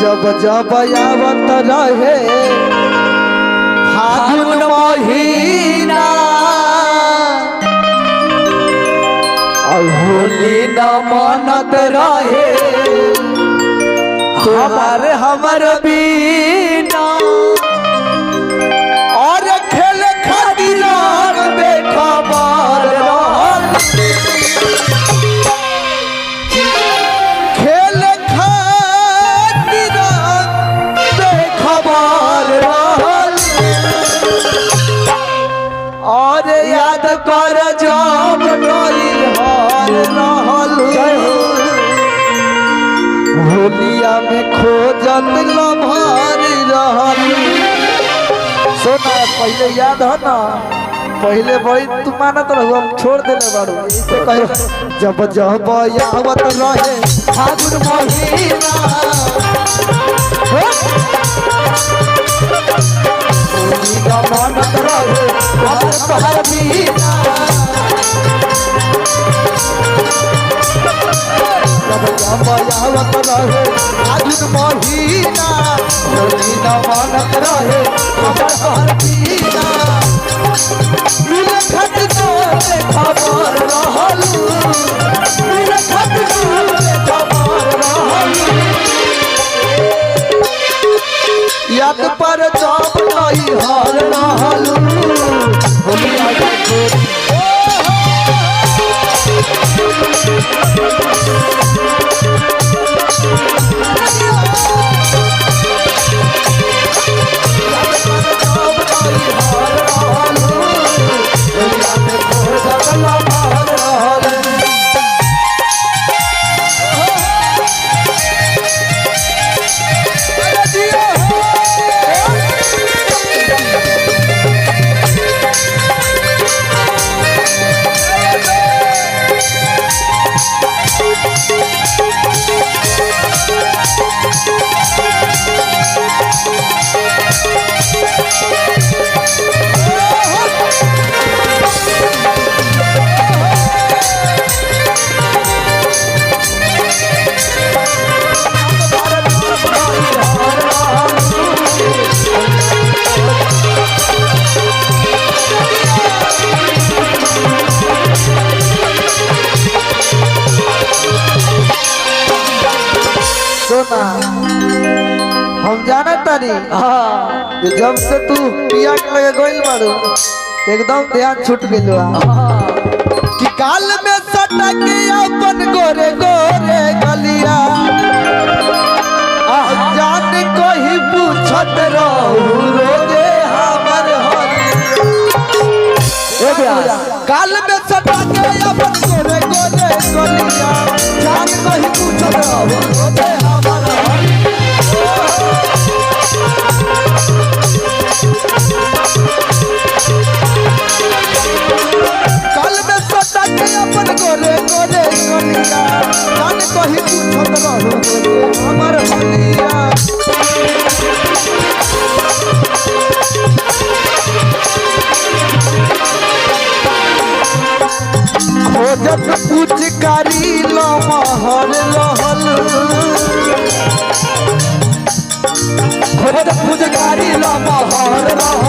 जब जब आवत रहे फागुन महीना होली न मनत रहे हमर बीना और खेल खातिर बेखबर रहल खेल खातिर बेखबर रहल और याद कर जब होलिया में खोजत लभार रहल। सोना पहले याद है ना, पहले बड़ी तू मानत रहो, हम छोड़ देले बाड़ू। इसे कहे जब जब आवत रहे फागुन महीना होलिया मानत रहे अब तोहर बीना जब जब आवत रहे फागुन महीना होलिया मानत रहे अब तोहर बीना खबर रहल याद पर जब नहीं हार रहल सोना हम जाना तानी जब से तू पिया के लगे गोइल बाड़ू एकदम ध्यान छूट गइल कि काल में सटक अपन गोरे गोरे गलिया जान कोई पूछत रहू रोजे हमर हलिया काल में सटक अपन गोरे गोरे गलिया जान कोई पूछत रहू रोजे कल में सटक अपन गोरे गोरे गलिया जान कहीं पूछत रहू हमर हलिया खोजत पुचकारी लमहर रहल खोजत पुचकारी लमहर रहल